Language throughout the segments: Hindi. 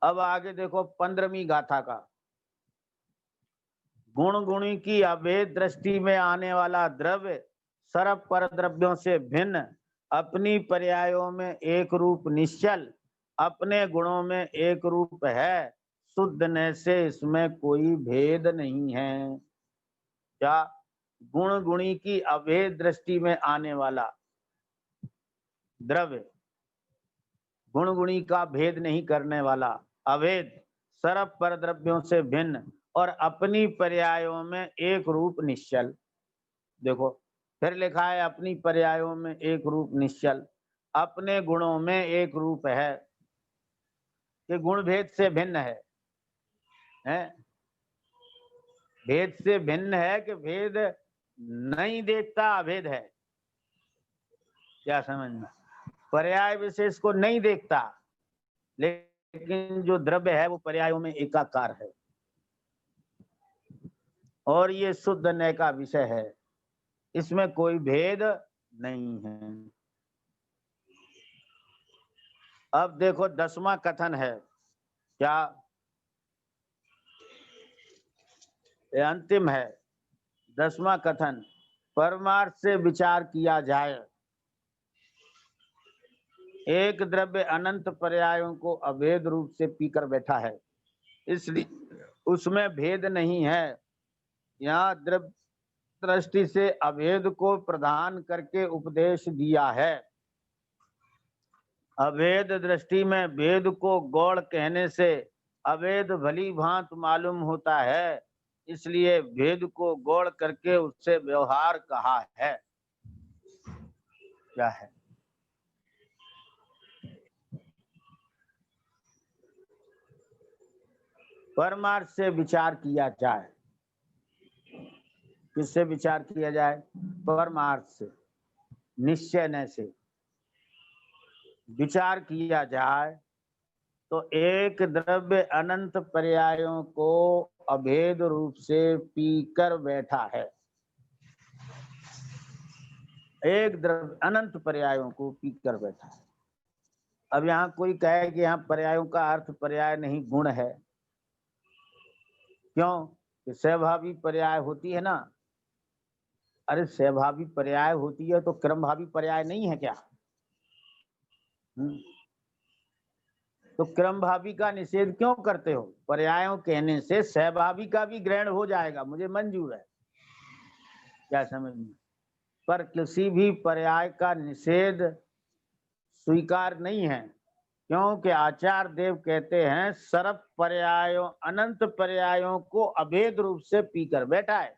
अब आगे देखो 15वीं गाथा का, गुण गुणी की अभेद दृष्टि में आने वाला द्रव्य सर्व पर द्रव्यों से भिन्न, अपनी पर्यायों में एक रूप निश्चल, अपने गुणों में एक रूप है, शुद्ध न से इसमें कोई भेद नहीं है। क्या? गुण गुणी की अभेद दृष्टि में आने वाला द्रव्य, गुण गुणी का भेद नहीं करने वाला, अभेद, सर्व पर द्रव्यों से भिन्न और अपनी पर्यायों में एक रूप निश्चल। देखो फिर लिखा है अपनी पर्यायों में एक रूप निश्चल, अपने गुणों में एक रूप है। ये गुण भेद से भिन्न है? भेद से भिन्न है कि भेद नहीं देखता, अभेद है। क्या समझना? पर्याय विशेष को नहीं देखता, लेकिन जो द्रव्य है वो पर्यायों में एकाकार है, और ये शुद्ध नय का विषय है, इसमें कोई भेद नहीं है। अब देखो 10वां कथन है। क्या? ये अंतिम है 10वां कथन, परमार्थ से विचार किया जाए, एक द्रव्य अनंत पर्यायों को अभेद रूप से पीकर बैठा है, इसलिए उसमें भेद नहीं है। यहाँ द्रव्य दृष्टि से अभेद को प्रदान करके उपदेश दिया है। अभेद दृष्टि में भेद को गौड़ कहने से अभेद भली भांत मालूम होता है, इसलिए भेद को गौड़ करके उससे व्यवहार कहा है। क्या है? परमार्थ से विचार किया जाए। किससे विचार किया जाए? परमार्थ से, निश्चय न से विचार किया जाए तो एक द्रव्य अनंत पर्यायों को अभेद रूप से पीकर बैठा है। एक द्रव्य अनंत पर्यायों को पीकर बैठा है। अब यहाँ कोई कहे कि यहाँ पर्यायों का अर्थ पर्याय नहीं गुण है, क्यों? कि सहभावी पर्याय होती है ना। अरे सहभावी पर्याय होती है तो क्रमभावी पर्याय नहीं है क्या? तो क्रमभावी का निषेध क्यों करते हो? पर्यायों कहने से सहभावी का भी ग्रहण हो जाएगा, मुझे मंजूर है। क्या समझ में? पर किसी भी पर्याय का निषेध स्वीकार नहीं है, क्योंकि आचार्य देव कहते हैं सर्व पर्यायों अनंत पर्यायों को अभेद रूप से पीकर बैठा है।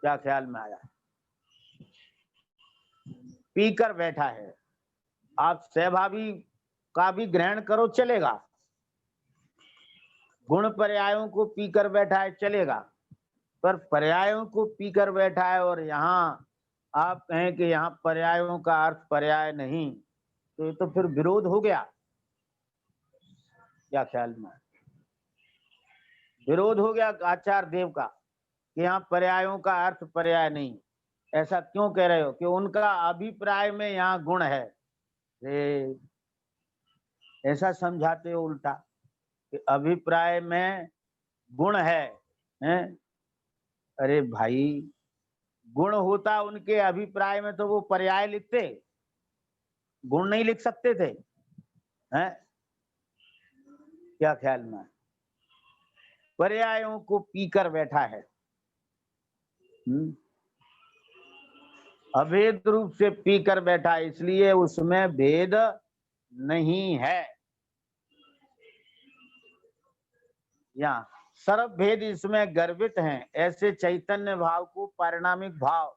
क्या ख्याल में आया? पीकर बैठा है। आप सहभावी का भी ग्रहण करो चलेगा, गुण पर्यायों को पीकर बैठा है चलेगा, पर पर्यायों को पीकर बैठा है और यहाँ आप कहें कि यहाँ पर्यायों का अर्थ पर्याय नहीं, तो ये तो फिर विरोध हो गया। क्या ख्याल में? विरोध हो गया आचार्य देव का कि यहाँ पर्यायों का अर्थ पर्याय नहीं। ऐसा क्यों कह रहे हो? कि उनका अभिप्राय में यहाँ गुण है। ऐसा समझाते हो उल्टा कि अभिप्राय में गुण है, हैं? अरे भाई, गुण होता उनके अभिप्राय में तो वो पर्याय लिखते, गुण नहीं लिख सकते थे, हैं? क्या ख्याल में? पर्यायों को पीकर बैठा है, अभेद रूप से पीकर बैठा, इसलिए उसमें भेद नहीं है। यहाँ सर्व भेद इसमें गर्भित हैं, ऐसे चैतन्य भाव को पारिणामिक भाव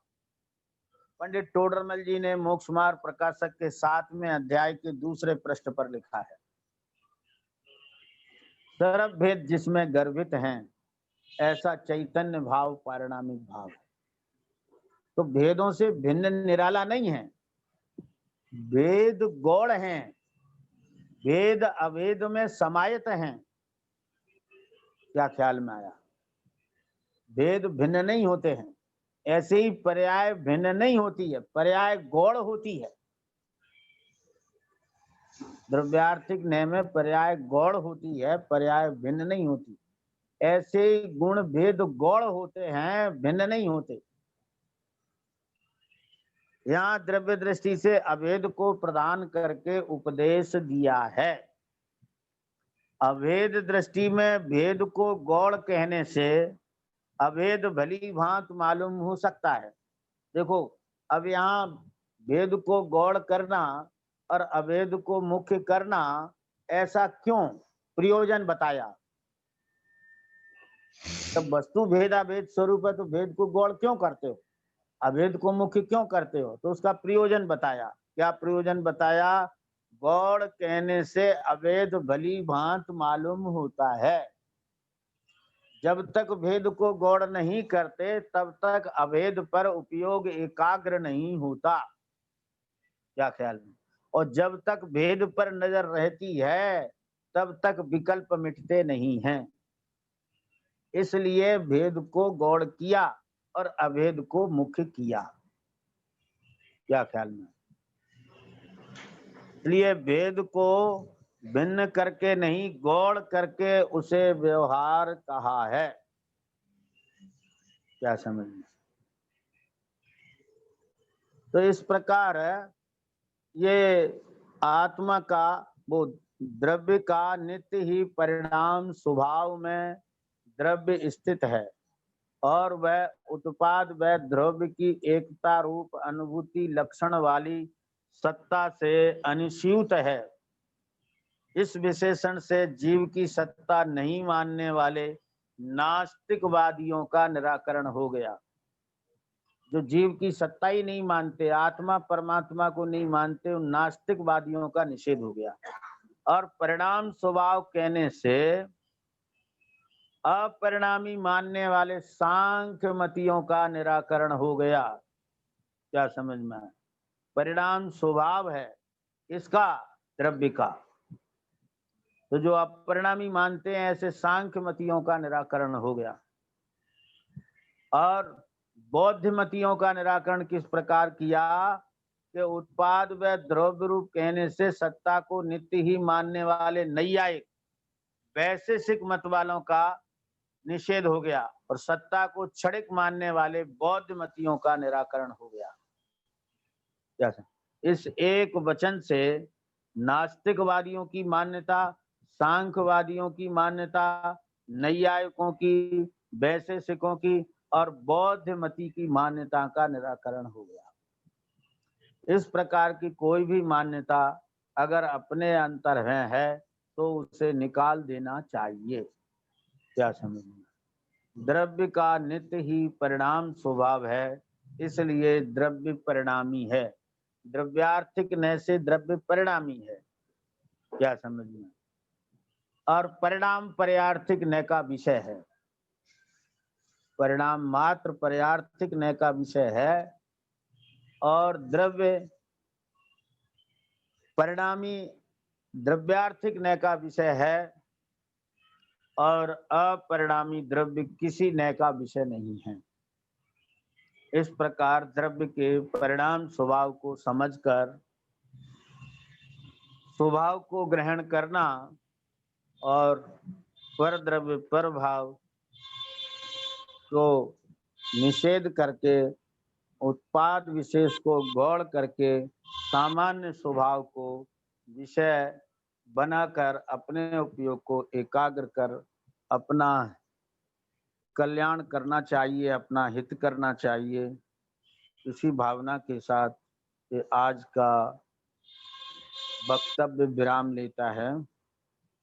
पंडित टोडरमल जी ने मोक्ष मार्ग प्रकाशक के 7वें अध्याय के दूसरे पृष्ठ पर लिखा है। सर्व भेद जिसमें गर्भित हैं, ऐसा चैतन्य भाव पारिणामिक भाव है। तो भेदों से भिन्न निराला नहीं है, भेद गौड़ हैं, भेद अभेद में समायत हैं। क्या ख्याल में आया? भेद भिन्न नहीं होते हैं, ऐसे ही पर्याय भिन्न नहीं होती है, पर्याय गौड़ होती है। द्रव्यार्थिक न्याय में पर्याय गौड़ होती है, पर्याय भिन्न नहीं होती। ऐसे गुण भेद गौड़ होते हैं, भिन्न नहीं होते। यहाँ द्रव्य दृष्टि से अभेद को प्रदान करके उपदेश दिया है। अभेद दृष्टि में भेद को गौड़ कहने से अभेद भली भांत मालूम हो सकता है। देखो, अब यहाँ भेद को गौड़ करना और अभेद को मुख्य करना, ऐसा क्यों प्रयोजन बताया? तब वस्तु भेद अभेद स्वरूप है, तो भेद को गौड़ क्यों करते हो, अभेद को मुख्य क्यों करते हो? तो उसका प्रयोजन बताया। क्या प्रयोजन बताया? गौड़ कहने से अभेद भली भांत मालूम होता है। जब तक भेद को गौड़ नहीं करते तब तक अभेद पर उपयोग एकाग्र नहीं होता। क्या ख्याल में? और जब तक भेद पर नजर रहती है तब तक विकल्प मिटते नहीं हैं। इसलिए भेद को गौड़ किया और अभेद को मुख्य किया। क्या ख्याल में? इसलिए भेद को भिन्न करके नहीं, गौड़ करके उसे व्यवहार कहा है। क्या समझ में? तो इस प्रकार ये आत्मा का, वो द्रव्य का नित्य ही परिणाम स्वभाव में द्रव्य स्थित है और वह उत्पाद व द्रव्य की एकता रूप अनुभूति लक्षण वाली सत्ता से अनुस्यूत है। इस विशेषण से जीव की सत्ता नहीं मानने वाले नास्तिकवादियों का निराकरण हो गया। जो जीव की सत्ता ही नहीं मानते, आत्मा परमात्मा को नहीं मानते, उन नास्तिकवादियों का निषेध हो गया। और परिणाम स्वभाव कहने से अपरिणामी मानने वाले सांख्य मतियों का निराकरण हो गया। क्या समझ में आया? परिणाम स्वभाव है इसका, द्रव्य का। तो जो अपरिणामी मानते हैं ऐसे सांख्य मतियों का निराकरण हो गया। और बौद्ध मतियों का निराकरण किस प्रकार किया कि उत्पाद व द्रव्य रूप कहने से सत्ता को नित्य ही मानने वाले नैयायिक वैशेषिक मत वालों का निषेध हो गया और सत्ता को क्षणिक मानने वाले बौद्ध मतियों का निराकरण हो गया। क्या? इस एक वचन से नास्तिकवादियों की मान्यता, सांख्यवादियों की मान्यता, नैयायिकों की, वैशेषिकों की और बौद्ध मती की मान्यता का निराकरण हो गया। इस प्रकार की कोई भी मान्यता अगर अपने अंतर में है तो उसे निकाल देना चाहिए। क्या समझ में? द्रव्य का नित्य ही परिणाम स्वभाव है, इसलिए द्रव्य परिणामी है। द्रव्यार्थिक न से द्रव्य परिणामी है। क्या समझ में? और परिणाम पर्यार्थिक न का विषय है। परिणाम मात्र पर्यार्थिक न का विषय है और द्रव्य परिणामी द्रव्यार्थिक न का विषय है और अपरिणामी द्रव्य किसी न का विषय नहीं है। इस प्रकार द्रव्य के परिणाम स्वभाव को समझकर स्वभाव को ग्रहण करना और पर द्रव्य पर भाव को निषेध करके उत्पाद विशेष को गौड़ करके सामान्य स्वभाव को विषय बनाकर अपने उपयोग को एकाग्र कर अपना कल्याण करना चाहिए, अपना हित करना चाहिए। इसी भावना के साथ ये आज का वक्तव्य विराम लेता है।